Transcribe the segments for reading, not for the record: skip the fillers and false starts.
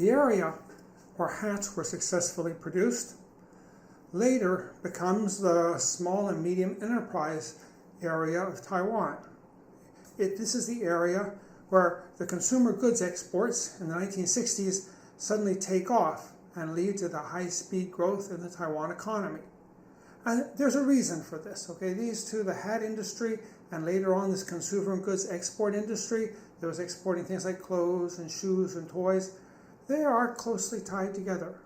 The area where hats were successfully produced later becomes the small and medium enterprise area of Taiwan. This is the area where the consumer goods exports in the 1960s suddenly take off and lead to the high-speed growth in the Taiwan economy. And there's a reason for this, okay? These two, the hat industry and later on this consumer goods export industry that was exporting things like clothes and shoes and toys, they are closely tied together.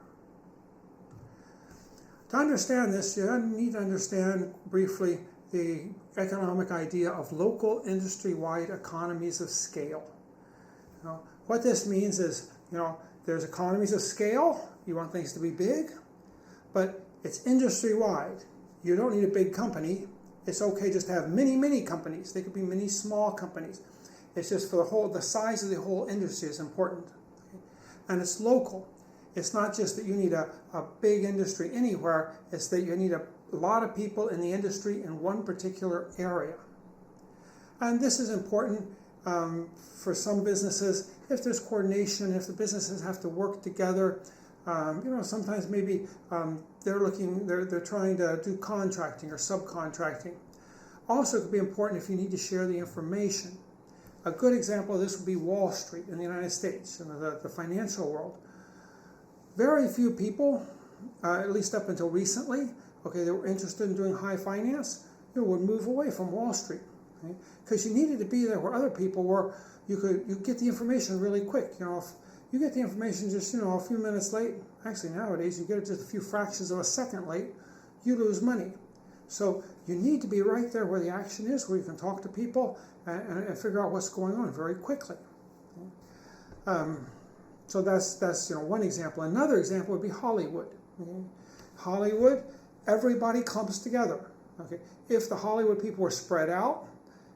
To understand this, you need to understand briefly the economic idea of local industry-wide economies of scale. What this means is, there's economies of scale. You want things to be big, but it's industry-wide. You don't need a big company. It's okay just to have many companies. They could be many small companies. It's just for the size of the whole industry is important. Okay? And it's local. It's not just that you need a big industry anywhere. It's that you need a lot of people in the industry in one particular area. And this is important for some businesses. If there's coordination, if the businesses have to work together, sometimes maybe they're trying to do contracting or subcontracting. Also, it could be important if you need to share the information. A good example of this would be Wall Street in the United States, the financial world. Very few people, at least up until recently, that were interested in doing high finance, would move away from Wall Street, because you needed to be there where other people were. You get the information really quick. If you get the information just a few minutes late, actually nowadays you get it just a few fractions of a second late, you lose money. So you need to be right there where the action is, where you can talk to people and figure out what's going on very quickly. So that's one example. Another example would be Hollywood. Hollywood, everybody clumps together. If the Hollywood people were spread out,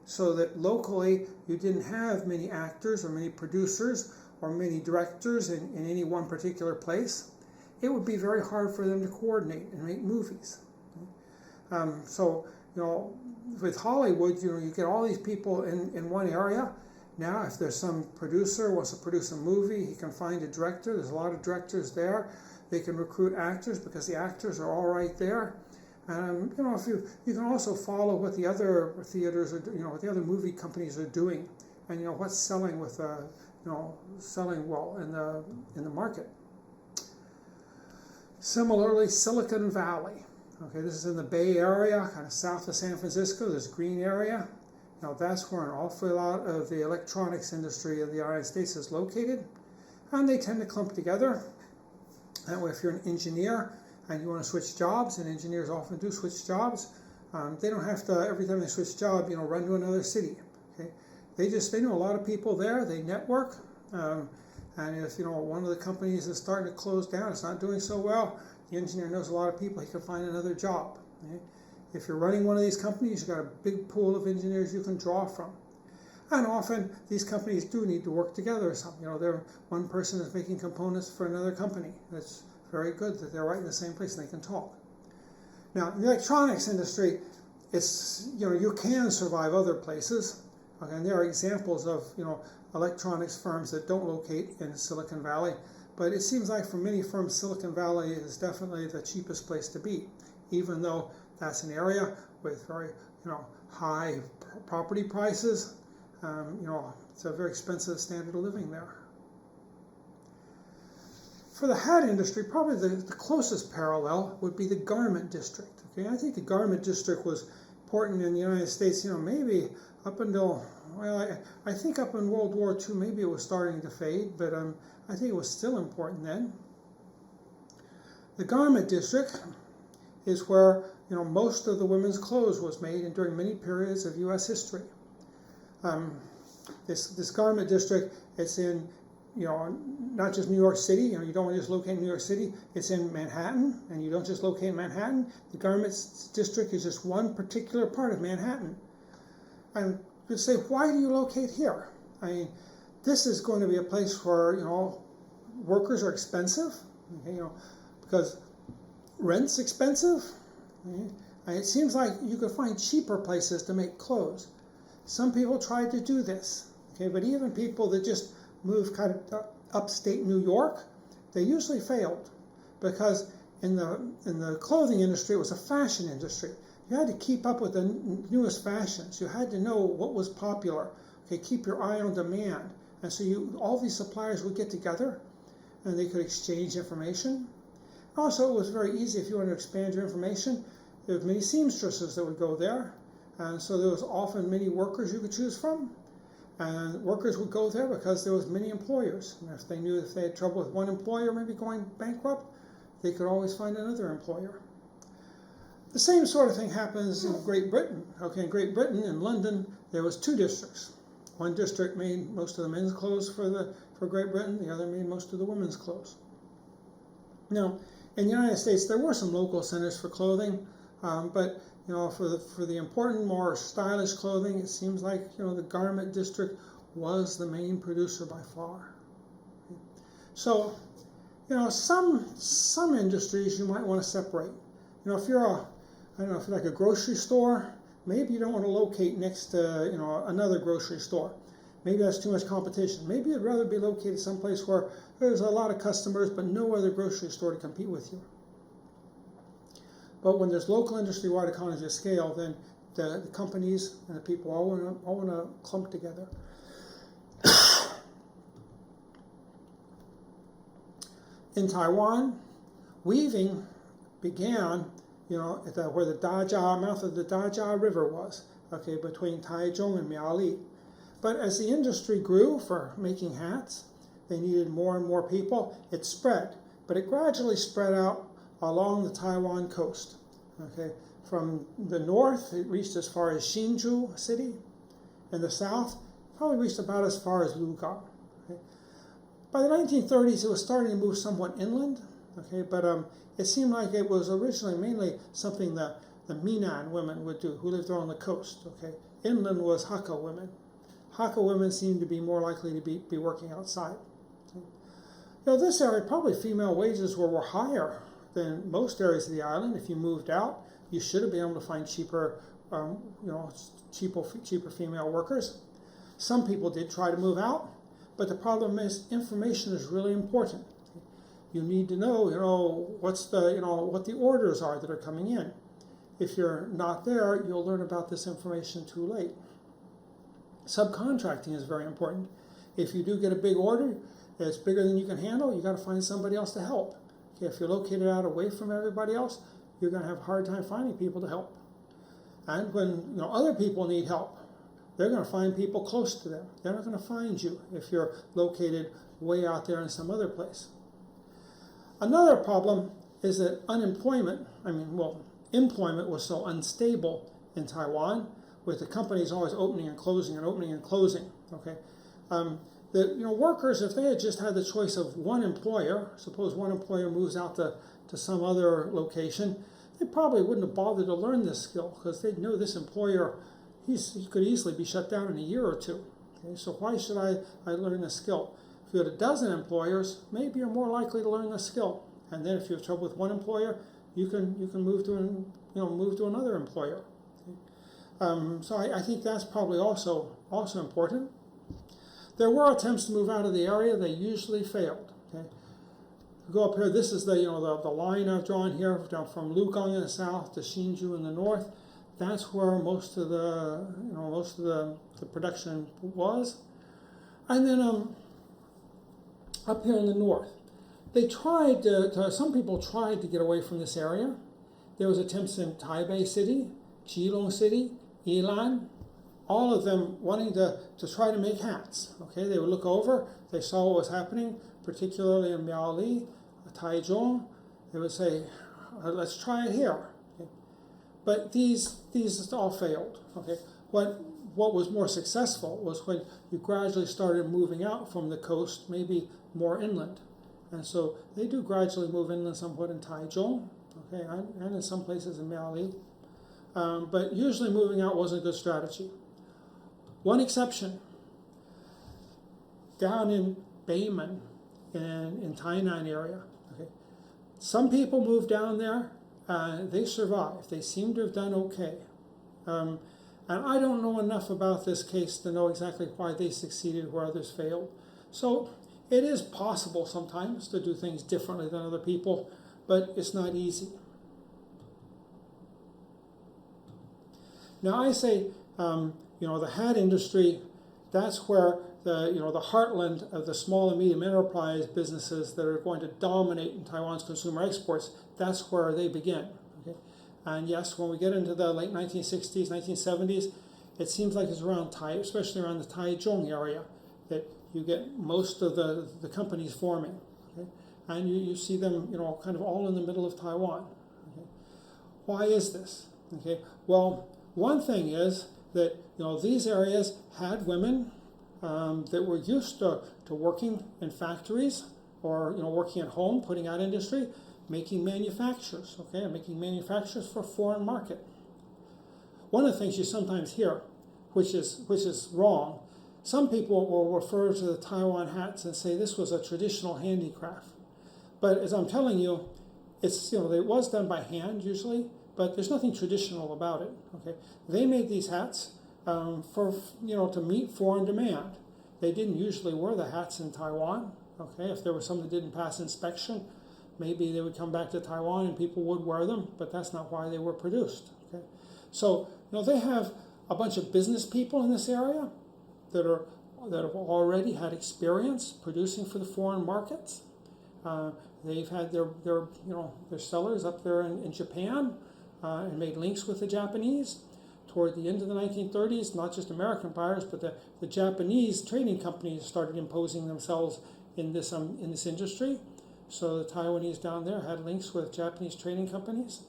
so that locally you didn't have many actors or many producers or many directors in any one particular place, it would be very hard for them to coordinate and make movies. With Hollywood, you get all these people in one area. Now, if there's some producer who wants to produce a movie, he can find a director. There's a lot of directors there. They can recruit actors because the actors are all right there. If you can also follow what the other theaters are, what the other movie companies are doing, and what's selling with selling well in the market. Similarly, Silicon Valley. This is in the Bay Area, kind of south of San Francisco. This green area. That's where an awful lot of the electronics industry of the United States is located, and they tend to clump together. That way, if you're an engineer and you want to switch jobs, and engineers often do switch jobs, they don't have to, every time they switch job, run to another city. They know a lot of people there. They network, and if one of the companies is starting to close down, it's not doing so well, the engineer knows a lot of people. He can find another job. If you're running one of these companies, you've got a big pool of engineers you can draw from. And often these companies do need to work together or something. One person is making components for another company. That's very good that they're right in the same place and they can talk. Now, in the electronics industry, it's you can survive other places. And there are examples of electronics firms that don't locate in Silicon Valley. But it seems like for many firms, Silicon Valley is definitely the cheapest place to be, even though that's an area with very high property prices. It's a very expensive standard of living there. For the hat industry, probably the closest parallel would be the garment district. I think the garment district was important in the United States, maybe up until, I think up in World War II, maybe it was starting to fade, but I think it was still important then. The garment district is where most of the women's clothes was made during many periods of U.S. history. This garment district, it's in not just New York City. You don't want to just locate in New York City. It's in Manhattan, and you don't just locate in Manhattan. The garments district is just one particular part of Manhattan. And you say, why do you locate here? This is going to be a place where workers are expensive, because rent's expensive. And it seems like you could find cheaper places to make clothes. Some people tried to do this, but even people that just moved kind of upstate New York, they usually failed because in the clothing industry, it was a fashion industry. You had to keep up with the newest fashions. You had to know what was popular. Okay, keep your eye on demand. And so all these suppliers would get together and they could exchange information. Also, it was very easy if you wanted to expand your information. There were many seamstresses that would go there. And so there was often many workers you could choose from. And workers would go there because there was many employers. And if they knew if they had trouble with one employer maybe going bankrupt, they could always find another employer. The same sort of thing happens in Great Britain. Okay, in Great Britain, in London, there was 2 districts. One district made most of the men's clothes for Great Britain. The other made most of the women's clothes. Now, in the United States, there were some local centers for clothing, but for the important, more stylish clothing, it seems like the garment district was the main producer by far. So, some industries you might want to separate. If you're if you're like a grocery store, maybe you don't want to locate next to another grocery store. Maybe that's too much competition. Maybe you'd rather be located someplace where there's a lot of customers but no other grocery store to compete with you. But when there's local industry-wide economies of scale, then the companies and the people all want to clump together. In Taiwan, weaving began, at where the mouth of the Dajia River was, okay, between Taichung and Miaoli. But as the industry grew for making hats, they needed more and more people. It spread, but it gradually spread out along the Taiwan coast. Okay, from the north, it reached as far as Hsinchu city. In the south, probably reached about as far as Lugang. Okay. By the 1930s, it was starting to move somewhat inland. Okay, but it seemed like it was originally mainly something that the Minnan women would do, who lived on the coast. Okay, inland was Hakka women. Hakka women seemed to be more likely to be working outside. Okay. This area, probably female wages were higher than most areas of the island. If you moved out, you should have been able to find cheaper female workers. Some people did try to move out, but the problem is information is really important. You need to know, what the orders are that are coming in. If you're not there, you'll learn about this information too late. Subcontracting is very important. If you do get a big order, it's bigger than you can handle, you got to find somebody else to help. Okay, if you're located out away from everybody else, you're going to have a hard time finding people to help. And when other people need help, they're going to find people close to them. They're not going to find you if you're located way out there in some other place. Another problem is that employment was so unstable in Taiwan, with the companies always opening and closing and opening and closing. Okay, workers, if they had just had the choice of one employer, suppose one employer moves out to some other location, they probably wouldn't have bothered to learn this skill because they'd know this employer, he could easily be shut down in a year or two. Okay, so why should I learn this skill? If you had a dozen employers, maybe you're more likely to learn this skill. And then if you have trouble with one employer, you can move to another employer. Okay? So I think that's probably also important. There were attempts to move out of the area. They usually failed. Okay? Go up here. This is the line I've drawn here down from Lugang in the south to Hsinchu in the north. That's where most of the production was. And then up here in the north, they tried some people tried to get away from this area. There was attempts in Taipei City, Keelung City, Yilan, all of them wanting to try to make hats. Okay, they would look over, they saw what was happening, particularly in Miaoli, Taichung. They would say, let's try it here. Okay. But these all failed. Okay, what was more successful was when you gradually started moving out from the coast, maybe more inland. And so they do gradually move inland somewhat in Taichung, okay, and in some places in Miaoli. But usually moving out wasn't a good strategy. One exception, down in Beiman, in Tainan area. Okay, some people moved down there. They survived. They seem to have done okay. And I don't know enough about this case to know exactly why they succeeded where others failed. So it is possible sometimes to do things differently than other people, but it's not easy. Now I say, the hat industry, that's where the heartland of the small and medium enterprise businesses that are going to dominate in Taiwan's consumer exports, that's where they begin. Okay? And yes, when we get into the late 1960s, 1970s, it seems like it's around especially around the Taichung area, that you get most of the companies forming. Okay? And you see them, kind of all in the middle of Taiwan. Okay? Why is this? Okay? Well, one thing is that these areas had women that were used to working in factories or working at home, putting out industry, making manufactures, okay, and making manufactures for foreign market. One of the things you sometimes hear, which is wrong, some people will refer to the Taiwan hats and say this was a traditional handicraft. But as I'm telling you, it was done by hand usually, but there's nothing traditional about it. Okay, they made these hats to meet foreign demand. They didn't usually wear the hats in Taiwan. Okay, if there was some that didn't pass inspection, maybe they would come back to Taiwan and people would wear them, but that's not why they were produced. Okay, so they have a bunch of business people in this area that have already had experience producing for the foreign markets. They've had their sellers up there in Japan and made links with the Japanese. Toward the end of the 1930s, not just American buyers, but the Japanese trading companies started imposing themselves in this industry. So the Taiwanese down there had links with Japanese trading companies,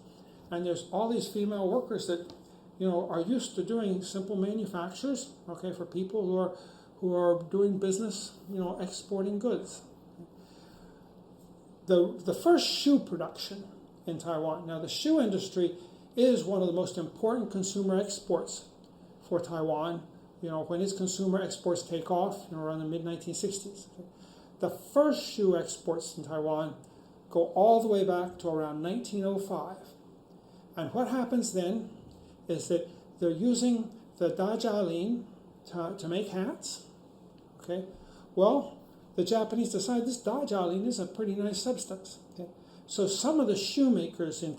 and there's all these female workers that are used to doing simple manufactures, okay, for people who are doing business, exporting goods. The first shoe production in Taiwan. Now the shoe industry is one of the most important consumer exports for Taiwan, when its consumer exports take off, around the mid-1960s. Okay. The first shoe exports in Taiwan go all the way back to around 1905. And what happens then is that they're using the dajialin to make hats. Okay. Well, the Japanese decide this dajialin is a pretty nice substance. Okay. So some of the shoemakers in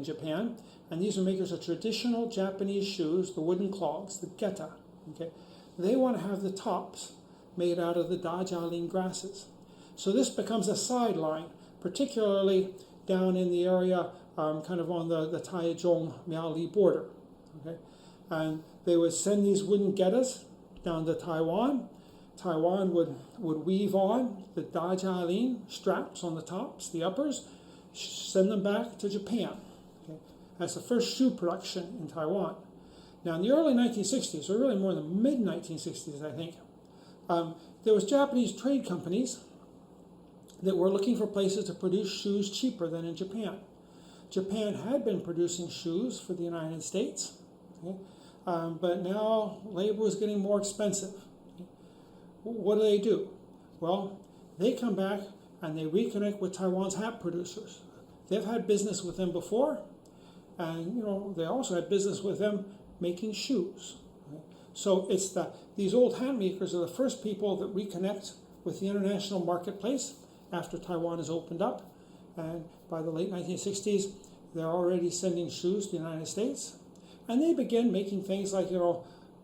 Japan, and these are makers of traditional Japanese shoes, the wooden clogs, the geta, okay, they want to have the tops made out of the dajialin grasses. So this becomes a sideline, particularly down in the area kind of on the Taichung Miaoli border. Okay? And they would send these wooden getas down to Taiwan. Taiwan would weave on the dajialin straps on the tops, the uppers, send them back to Japan. Okay? That's the first shoe production in Taiwan. Now in the early 1960s, or really more in the mid-1960s, I think, there was Japanese trade companies that were looking for places to produce shoes cheaper than in Japan. Japan had been producing shoes for the United States, okay? But now labor was getting more expensive. Okay? What do? Well, they come back and they reconnect with Taiwan's hat producers. They've had business with them before, and they also had business with them making shoes. Okay? So it's these old hat makers are the first people that reconnect with the international marketplace after Taiwan is opened up, and by the late 1960s, they're already sending shoes to the United States, and they begin making things like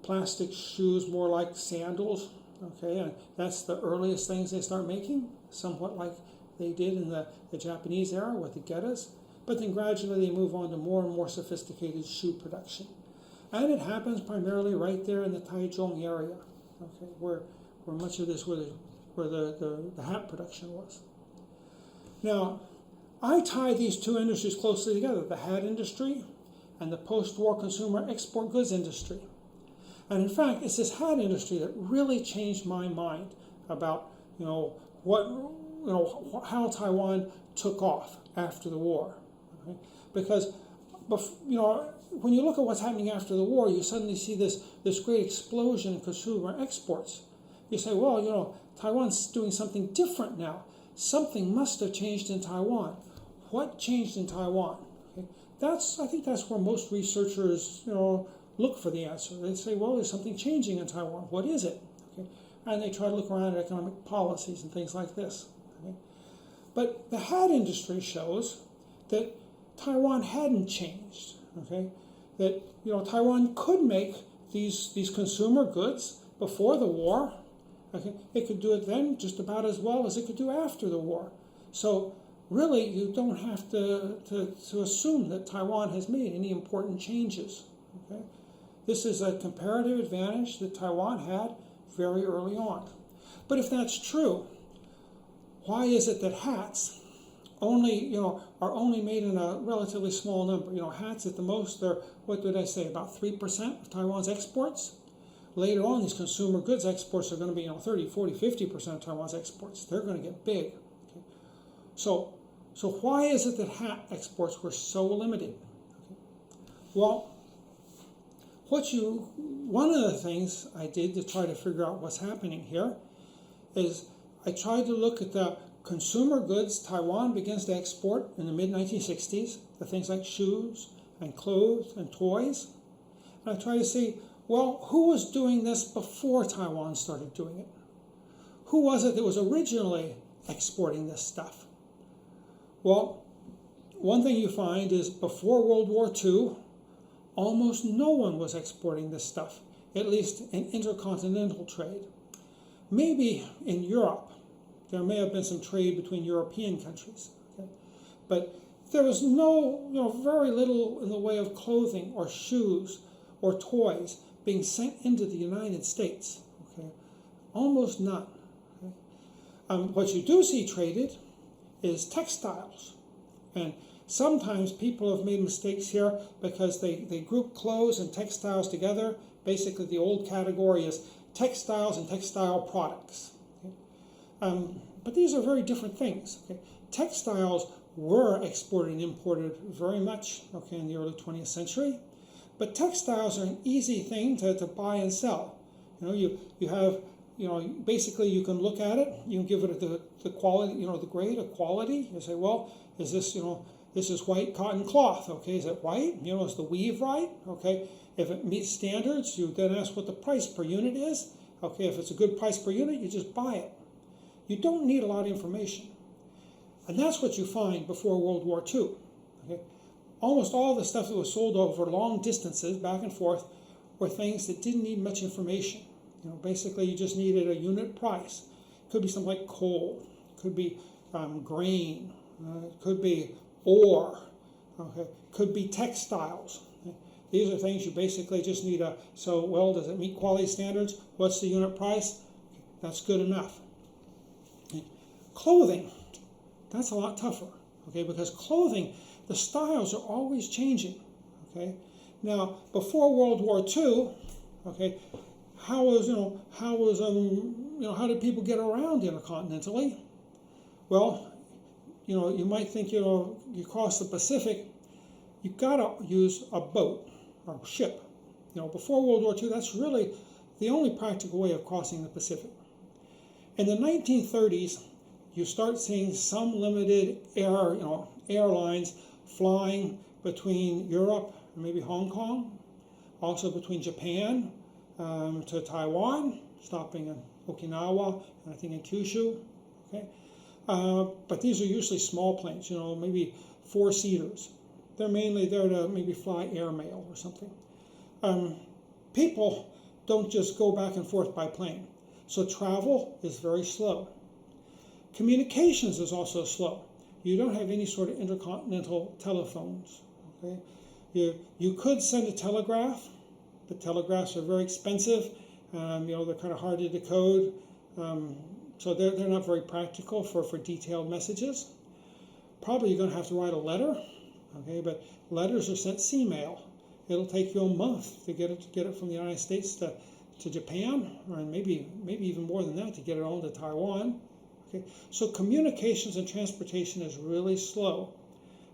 plastic shoes, more like sandals. Okay, and that's the earliest things they start making, somewhat like they did in the Japanese era with the getas. But then gradually they move on to more and more sophisticated shoe production. And it happens primarily right there in the Taichung area, okay, where much of this, where the hat production was. Now, I tie these two industries closely together, the hat industry and the post-war consumer export goods industry. And in fact, it's this hat industry that really changed my mind about how Taiwan took off after the war. Okay? Because when you look at what's happening after the war, you suddenly see this great explosion in consumer exports. You say, well, Taiwan's doing something different now. Something must have changed in Taiwan. What changed in Taiwan? Okay? I think that's where most researchers look for the answer. They say, well, there's something changing in Taiwan. What is it? Okay. and they try to look around at economic policies and things like this. Okay? But the hat industry shows that Taiwan hadn't changed. Okay? That Taiwan could make these consumer goods before the war. Okay? It could do it then just about as well as it could do after the war. So really, you don't have to assume that Taiwan has made any important changes. Okay? This is a comparative advantage that Taiwan had very early on. But if that's true, why is it that hats are only made in a relatively small number? Hats at the most, they're, what did I say, about 3% of Taiwan's exports? Later on, these consumer goods exports are going to be 30, 40, 50% of Taiwan's exports. They're going to get big. Okay? So why is it that hat exports were so limited? Okay. Well, one of the things I did to try to figure out what's happening here is I tried to look at the consumer goods Taiwan begins to export in the mid-1960s, the things like shoes and clothes and toys. And I tried to see, well, who was doing this before Taiwan started doing it? Who was it that was originally exporting this stuff? Well, one thing you find is before World War II, almost no one was exporting this stuff, at least in intercontinental trade. Maybe in Europe, there may have been some trade between European countries, okay? But there was very little in the way of clothing or shoes or toys being sent into the United States, okay? Almost none. Okay? What you do see traded is textiles. And sometimes people have made mistakes here because they group clothes and textiles together. Basically, the old category is textiles and textile products. Okay? But these are very different things. Okay? Textiles were exported and imported very much, okay, in the early 20th century. But textiles are an easy thing to buy and sell. You have, basically you can look at it, you can give it the quality, the grade of quality. You say, well, is this, this is white cotton cloth, okay, is it white? Is the weave right? Okay, if it meets standards, you then ask what the price per unit is. Okay, if it's a good price per unit, you just buy it. You don't need a lot of information. And that's what you find before World War II. Okay? Almost all the stuff that was sold over long distances, back and forth, were things that didn't need much information. Basically you just needed a unit price. It could be something like coal, it could be grain, it could be ore, okay? Could be textiles. Okay? These are things you basically just need does it meet quality standards? What's the unit price? Okay, that's good enough. Okay? Clothing, that's a lot tougher, okay? Because clothing, the styles are always changing, okay? Now, before World War II, okay, how did people get around intercontinentally? Well, you might think, you cross the Pacific, you've got to use a boat or ship. Before World War II, that's really the only practical way of crossing the Pacific. In the 1930s, you start seeing some limited airlines flying between Europe and maybe Hong Kong, also between Japan to Taiwan, stopping in Okinawa and I think in Kyushu. Okay, but these are usually small planes, maybe 4-seaters. They're mainly there to maybe fly airmail or something. People don't just go back and forth by plane, so travel is very slow. Communications is also slow. You don't have any sort of intercontinental telephones. Okay? You could send a telegraph, but telegraphs are very expensive. They're kind of hard to decode, so they're not very practical for detailed messages. Probably you're going to have to write a letter, okay? But letters are sent sea mail. It'll take you a month to get it from the United States to Japan, or maybe even more than that to get it on to Taiwan. Okay? So communications and transportation is really slow,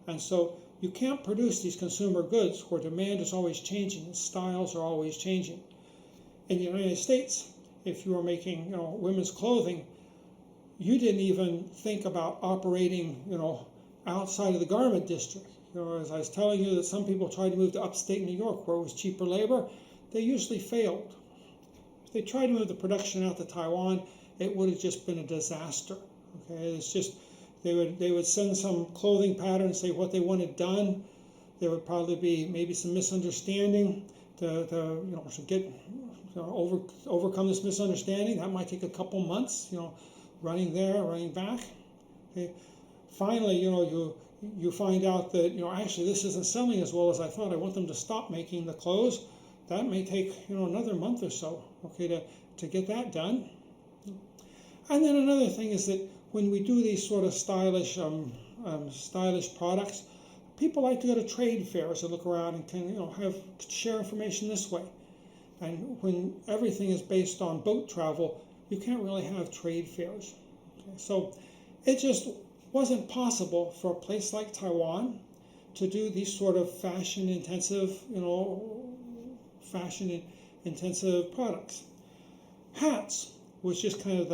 and so you can't produce these consumer goods where demand is always changing and styles are always changing. In the United States, if you were making women's clothing, you didn't even think about operating outside of the garment district. As I was telling you that some people tried to move to upstate New York where it was cheaper labor, they usually failed. they tried to move the production out to Taiwan, it would have just been a disaster. Okay, it's just they would send some clothing pattern, say what they wanted done. There would probably be maybe some misunderstanding to get overcome this misunderstanding. That might take a couple months, running there, running back. Okay. Finally, you find out that actually this isn't selling as well as I thought. I want them to stop making the clothes. That may take another month or so, okay, to get that done. And then another thing is that when we do these sort of stylish products, people like to go to trade fairs and look around and can share information this way. And when everything is based on boat travel, you can't really have trade fairs. Okay? So it just wasn't possible for a place like Taiwan to do these sort of fashion intensive products. Hats was just kind of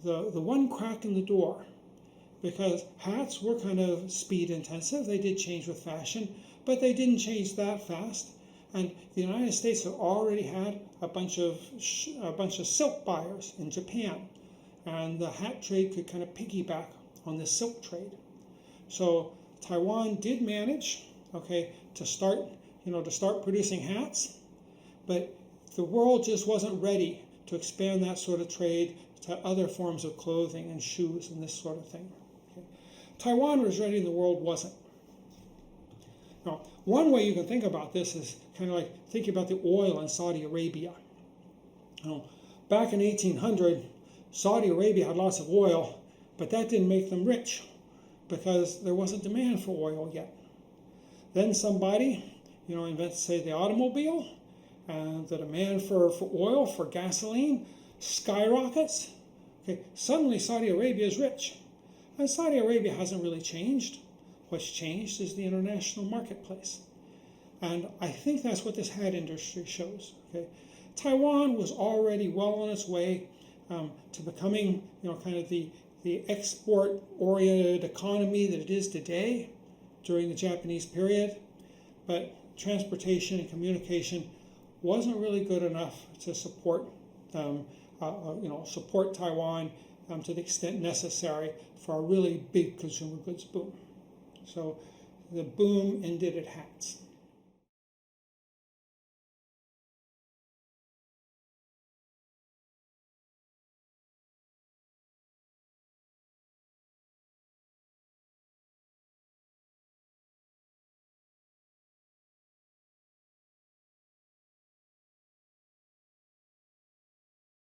the one crack in the door, because hats were kind of speed intensive. They did change with fashion, but they didn't change that fast. And the United States had already had a bunch of silk buyers in Japan, and the hat trade could kind of piggyback on the silk trade. So Taiwan did manage, to start producing hats, but the world just wasn't ready to expand that sort of trade to other forms of clothing and shoes and this sort of thing. Okay. Taiwan was ready and the world wasn't. Now, one way you can think about this is kind of like thinking about the oil in Saudi Arabia. Back in 1800, Saudi Arabia had lots of oil, but that didn't make them rich because there wasn't demand for oil yet. Then somebody, invents, say, the automobile, and the demand for oil, for gasoline, skyrockets. Okay, suddenly Saudi Arabia is rich. And Saudi Arabia hasn't really changed. What's changed is the international marketplace. And I think that's what this hat industry shows. Okay? Taiwan was already well on its way to becoming, kind of the export-oriented economy that it is today during the Japanese period. But transportation and communication wasn't really good enough to support, support Taiwan to the extent necessary for a really big consumer goods boom. So the boom ended at hats.